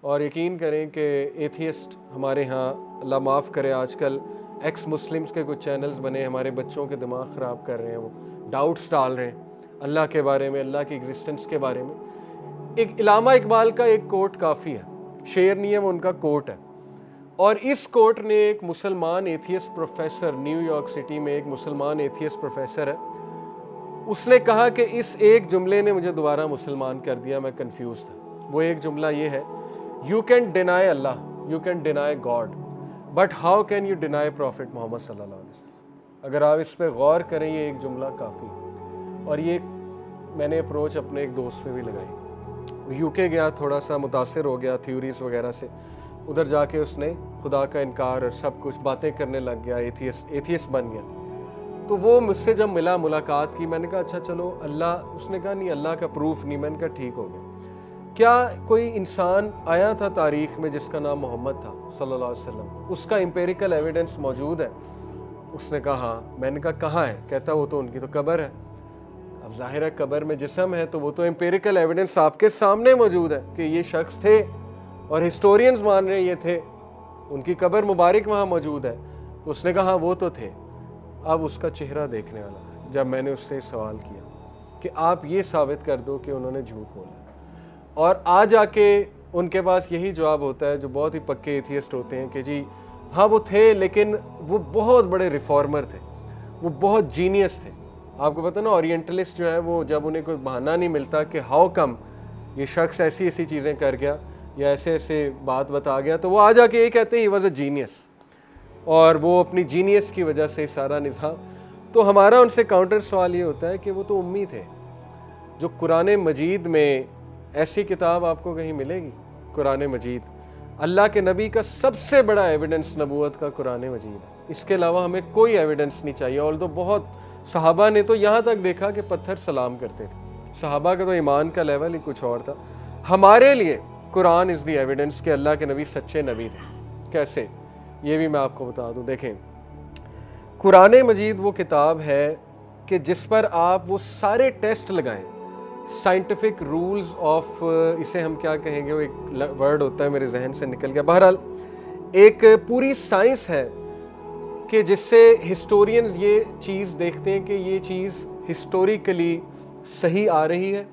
और यकीन करें कि एथियस्ट हमारे यहाँ, अल्लाह माफ़ करे, आजकल एक्स मुस्लिम्स के कुछ चैनल्स बने, हमारे बच्चों के दिमाग ख़राब कर रहे हैं, वो डाउट्स डाल रहे हैं अल्लाह के बारे में, अल्लाह की एग्जिस्टेंस के बारे में। एक इलामा इकबाल का एक कोट काफ़ी है, शेर नहीं है वो, उनका कोट है। और इस कोट ने एक मुसलमान एथियस्ट प्रोफेसर, न्यूयॉर्क सिटी में एक मुसलमान एथियस्ट प्रोफेसर है, उसने कहा कि इस एक जुमले ने मुझे दोबारा मुसलमान कर दिया, मैं कंफ्यूज था। वो एक जुमला ये है, you can deny Allah, you can deny God, but how can you deny prophet Muhammad सल्लल्लाहु अलैहि वसल्लम। अगर आप इस पर गौर करें, ये एक जुमला काफ़ी। और ये मैंने अप्रोच अपने एक दोस्त पे भी लगाई। यूके गया, थोड़ा सा मुतासिर हो गया थ्योरीज वगैरह से, उधर जाके उसने खुदा का इनकार और सब कुछ बातें करने लग गया, एथियस्ट बन गया। तो वो मुझसे जब मिला, मुलाकात की, मैंने कहा अच्छा चलो अल्लाह, उसने कहा नहीं अल्लाह का प्रूफ नहीं। मैंने कहा ठीक हो गया, क्या कोई इंसान आया था तारीख में जिसका नाम मोहम्मद था सल्लल्लाहु अलैहि वसल्लम, उसका एम्पेरिकल एविडेंस मौजूद है? उसने कहा हाँ। मैंने कहा कहाँ है? कहता वो तो उनकी तो कब्र है। अब जाहिर है कब्र में जिस्म है, तो वो तो एम्पेरिकल एविडेंस आपके सामने मौजूद है कि ये शख्स थे, और हिस्टोरियंस मान रहे ये थे, उनकी कब्र मुबारक वहाँ मौजूद है। तो उसने कहा हाँ वो तो थे। अब उसका चेहरा देखने वाला, जब मैंने उससे सवाल किया कि आप ये साबित कर दो कि उन्होंने झूठ बोला, और आ जाके उनके पास यही जवाब होता है जो बहुत ही पक्के एथियस्ट होते हैं कि जी हाँ वो थे, लेकिन वो बहुत बड़े रिफॉर्मर थे, वो बहुत जीनियस थे। आपको पता ना, ओरिएंटलिस्ट जो है वो जब उन्हें कोई बहाना नहीं मिलता कि हाउ कम ये शख्स ऐसी ऐसी चीज़ें कर गया या ऐसे ऐसे बात बता गया, तो वो आ जाके ये कहते हैं ही वॉज अ जीनियस, और वो अपनी जीनियस की वजह से सारा निज़ाम। तो हमारा उनसे काउंटर सवाल ये होता है कि वो तो उम्मी थे। जो कुरान मजीद में, ऐसी किताब आपको कहीं मिलेगी? कुरान मजीद अल्लाह के नबी का सबसे बड़ा एविडेंस नबूवत का कुरान मजीद है। इसके अलावा हमें कोई एविडेंस नहीं चाहिए। और तो बहुत सहाबा ने तो यहाँ तक देखा कि पत्थर सलाम करते थे। सहाबा का तो ईमान का लेवल ही कुछ और था। हमारे लिए कुरान इज़ द एविडेंस कि अल्लाह के नबी सच्चे नबी थे। कैसे, ये भी मैं आपको बता दूँ। देखें, कुरान मजीद वो किताब है कि जिस पर आप वो सारे टेस्ट लगाएं, साइंटिफिक रूल्स ऑफ, इसे हम क्या कहेंगे, वो एक वर्ड होता है मेरे जहन से निकल गया, बहरहाल एक पूरी साइंस है कि जिससे हिस्टोरियंस ये चीज़ देखते हैं कि ये चीज़ हिस्टोरिकली सही आ रही है,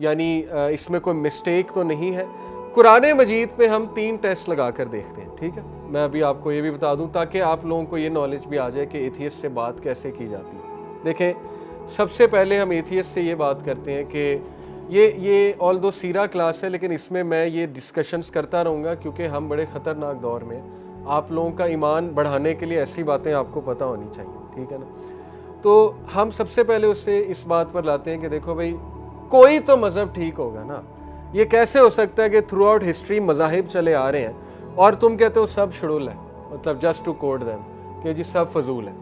यानी इसमें कोई मिस्टेक तो नहीं है। कुरान मजीद पे हम 3 टेस्ट लगा कर देखते हैं, ठीक है। मैं अभी आपको ये भी बता दूं ताकि आप लोगों को ये नॉलेज भी आ जाए कि एथियस्ट से बात कैसे की जाती है। देखें, सबसे पहले हम एथियस्ट से ये बात करते हैं कि ये ऑल दो सीरा क्लास है, लेकिन इसमें मैं ये डिस्कशंस करता रहूँगा क्योंकि हम बड़े ख़तरनाक दौर में, आप लोगों का ईमान बढ़ाने के लिए ऐसी बातें आपको पता होनी चाहिए, ठीक है ना। तो हम सबसे पहले उससे इस बात पर लाते हैं कि देखो भाई, कोई तो मज़हब ठीक होगा ना। ये कैसे हो सकता है कि थ्रू आउट हिस्ट्री मज़ाहिब चले आ रहे हैं और तुम कहते हो सब शुड़ुल है, मतलब जस्ट टू कोट देम कि जी सब फजूल है।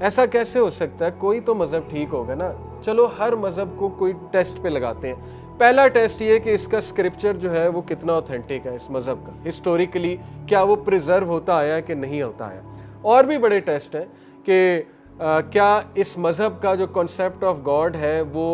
ऐसा कैसे हो सकता है? कोई तो मज़हब ठीक होगा ना। चलो हर मज़हब को कोई टेस्ट पे लगाते हैं। पहला टेस्ट ये कि इसका स्क्रिप्चर जो है वो कितना ऑथेंटिक है, इस मज़हब का हिस्टोरिकली क्या वो प्रिजर्व होता आया कि नहीं होता आया। और भी बड़े टेस्ट हैं कि क्या इस मज़हब का जो कॉन्सेप्ट ऑफ गॉड है वो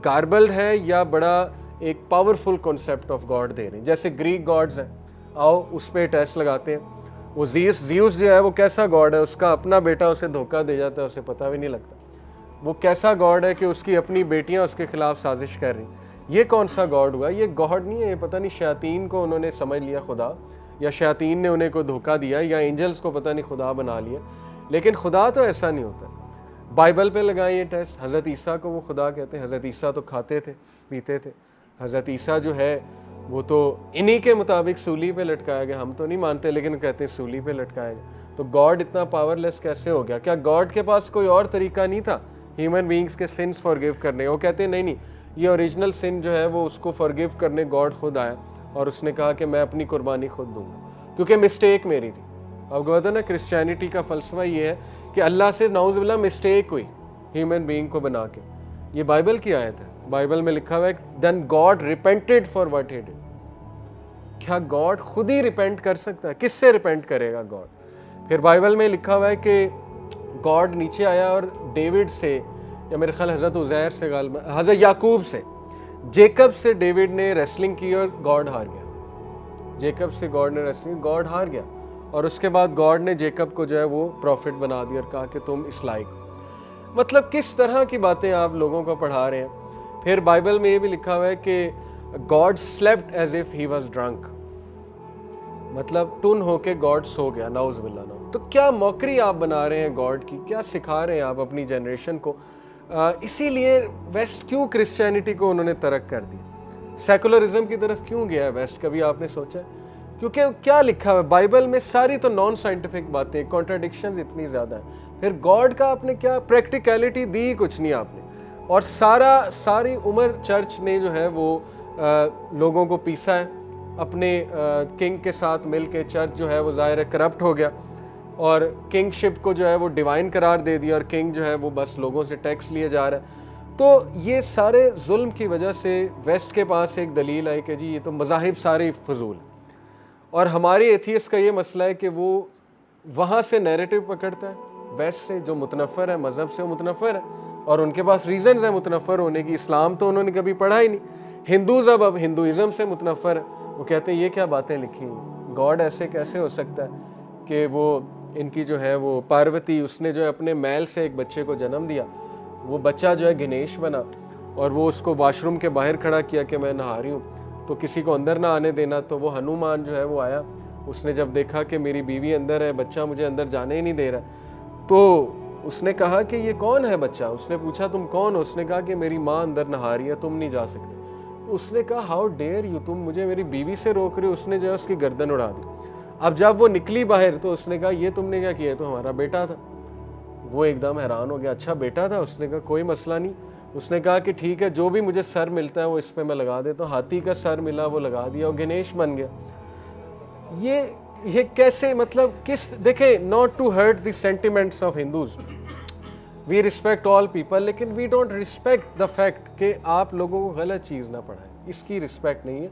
गार्बल्ड है या बड़ा एक पावरफुल कॉन्सेप्ट ऑफ गॉड दे रहे हैं। जैसे ग्रीक गॉड्स हैं, आओ उस पर टेस्ट लगाते हैं। वो ज़ीउस जो है वो कैसा गॉड है? उसका अपना बेटा उसे धोखा दे जाता है, उसे पता भी नहीं लगता। वो कैसा गॉड है कि उसकी अपनी बेटियां उसके खिलाफ साजिश कर रही। ये कौन सा गॉड हुआ? ये गॉड नहीं है, ये पता नहीं शयातीन को उन्होंने समझ लिया खुदा, या शयातीन ने उन्हें को धोखा दिया, या एंजल्स को पता नहीं खुदा बना लिया। लेकिन खुदा तो ऐसा नहीं होता। बाइबल पे लगाएं ये टेस्ट। हज़रत ईसा को वो खुदा कहते हैं। हज़रत ईसा तो खाते थे, पीते थे। हज़रत ईसा जो है वो तो इन्हीं के मुताबिक सूली पे लटकाया गया। हम तो नहीं मानते, लेकिन कहते हैं सूली पे लटकाया गया। तो गॉड इतना पावरलेस कैसे हो गया? क्या गॉड के पास कोई और तरीका नहीं था ह्यूमन बींग्स के सिन्स फॉरगिव करने? वो कहते हैं नहीं, ये ओरिजिनल सिन जो है वो उसको फॉरगिव करने गॉड खुद आया और उसने कहा कि मैं अपनी कुर्बानी खुद दूंगा क्योंकि मिस्टेक मेरी थी। आपको पता ना, क्रिश्चियनिटी का फलसफा ये है कि अल्लाह से नाउज़ुबिल्लाह मिस्टेक हुई ह्यूमन बीइंग को बना के। ये बाइबल की आयत है। बाइबल में लिखा हुआ है then God repented for what he did. क्या गॉड खुद ही रिपेंट कर सकता है? किससे रिपेंट करेगा गॉड? फिर बाइबल में लिखा हुआ है कि गॉड नीचे आया और डेविड से, या मेरे ख्याल हज़रत उज़ैर से, हज़रत याकूब से, जेकब से डेविड ने रेसलिंग की और गॉड हार गया। जेकब से गॉड ने रेस्लिंग, गॉड हार गया और उसके बाद गॉड ने जेकब को जो है वो प्रॉफिट बना दिया और कहा कि तुम इस लायक हो। मतलब किस तरह की बातें आप लोगों को पढ़ा रहे हैं। फिर बाइबल में ये भी लिखा हुआ है कि God slept as if he was drunk, मतलब टुन होके गॉड सो गया, नाउज़ बिल्लाह ना। तो क्या मौकरी आप बना रहे हैं गॉड की, क्या सिखा रहे हैं आप अपनी जनरेशन को। इसीलिए वेस्ट क्यों क्रिश्चियनिटी को उन्होंने तर्क कर दिया, सेकुलरिज्म की तरफ क्यों गया है वेस्ट, कभी आपने सोचा? क्योंकि क्या लिखा हुआ है बाइबल में, सारी तो नॉन साइंटिफिक बातें, कॉन्ट्राडिक्शंस इतनी ज़्यादा है। फिर गॉड का आपने क्या प्रैक्टिकलिटी दी, कुछ नहीं आपने। और सारी उम्र चर्च ने जो है वो लोगों को पीसा है अपने किंग के साथ मिल के। चर्च जो है वो ज़ाहिर है करप्ट हो गया और किंगशिप को जो है वो डिवाइन करार दे दिया और किंग जो है वो बस लोगों से टैक्स लिए जा रहा है। तो ये सारे जुल्म की वजह से वेस्ट के पास एक दलील आई कि जी ये तो मज़ाहिब सारे फजूल। और हमारे एथियस्ट का ये मसला है कि वो वहाँ से नैरेटिव पकड़ता है, वेस्ट से जो मुतनफ़र है, मज़हब से वो मुतनफ़र है और उनके पास रीज़न्स हैं मुतनफ़र होने की। इस्लाम तो उन्होंने कभी पढ़ा ही नहीं। हिंदूज़ अब हिंदुइज़म से मुतनफ़र है, वो कहते हैं ये क्या बातें लिखी हुई, गॉड ऐसे कैसे हो सकता है कि वो इनकी जो है वो पार्वती, उसने जो है अपने मैल से एक बच्चे को जन्म दिया, वो बच्चा जो है गणेश बना और वो उसको वाशरूम के बाहर खड़ा किया कि मैं नहा रही हूँ, तो किसी को अंदर ना आने देना। तो वो हनुमान जो है वो आया, उसने जब देखा कि मेरी बीवी अंदर है, बच्चा मुझे अंदर जाने ही नहीं दे रहा, तो उसने कहा कि ये कौन है बच्चा। उसने पूछा तुम कौन हो, उसने कहा कि मेरी माँ अंदर नहा रही है, तुम नहीं जा सकते। उसने कहा हाउ डेयर यू, तुम मुझे मेरी बीवी से रोक रहे हो। उसने जो है उसकी गर्दन उड़ा दी। अब जब वो निकली बाहर तो उसने कहा ये तुमने क्या किया, तो हमारा बेटा था। वो एकदम हैरान हो गया, अच्छा बेटा था। उसने कहा कोई मसला नहीं। उसने कहा कि ठीक है, जो भी मुझे सर मिलता है वो इस पे मैं लगा देता हूँ। हाथी का सर मिला, वो लगा दिया और गणेश बन गया। ये कैसे, मतलब किस, देखें, not to hurt the sentiments of Hindus, we respect all people, लेकिन we don't respect the fact कि आप लोगों को गलत चीज़ ना पढ़ाएं, इसकी रिस्पेक्ट नहीं है।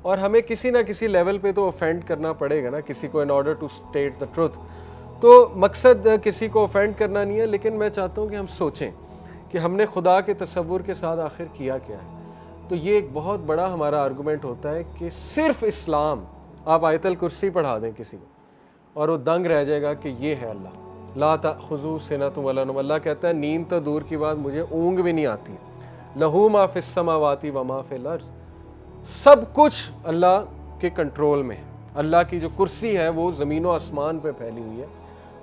और हमें किसी ना किसी लेवल पे तो ऑफेंड करना पड़ेगा ना किसी को, in order to state the truth. तो मकसद किसी को ऑफेंड करना नहीं है, लेकिन मैं चाहता हूँ कि हम सोचें कि हमने खुदा के तसव्वुर के साथ आखिर किया क्या है। तो ये एक बहुत बड़ा हमारा आर्गूमेंट होता है कि सिर्फ इस्लाम, आप आयतल कुर्सी पढ़ा दें किसी को और वो दंग रह जाएगा कि ये है अल्लाह, ला ताखुज़ू सिनतुम वला नौम। अल्लाह कहता है नींद तो दूर की बात, मुझे ऊँग भी नहीं आती। लहू मा फिस समावाति व मा फिल अर्ज़, सब कुछ अल्लाह के कंट्रोल में है। अल्लाह की जो कुर्सी है वो ज़मीन व आसमान पे फैली हुई है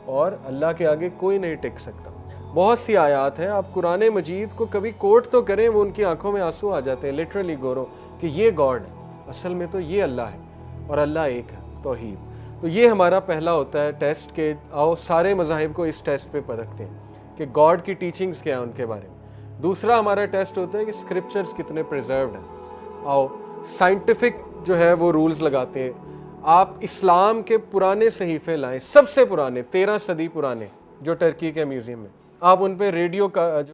और अल्लाह के आगे कोई नहीं टिक सकता। बहुत सी आयात हैं, आप कुरान मजीद को कभी कोट तो करें, वो उनकी आंखों में आंसू आ जाते हैं, लिटरली गोरो, कि ये गॉड है, असल में तो ये अल्लाह है और अल्लाह एक है, तौहीद। तो ये हमारा पहला होता है टेस्ट के आओ सारे मज़ाहिब को इस टेस्ट पे परखते हैं कि गॉड की टीचिंग्स क्या है उनके बारे में। दूसरा हमारा टेस्ट होता है कि स्क्रिप्चर्स कितने प्रिजर्व्ड हैं। आओ साइंटिफिक जो है वो रूल्स लगाते हैं। आप इस्लाम के पुराने सहीफ़े लाएं, सबसे पुराने 13 सदी पुराने, जो टर्की के म्यूज़ियम में, आप उन पे रेडियो का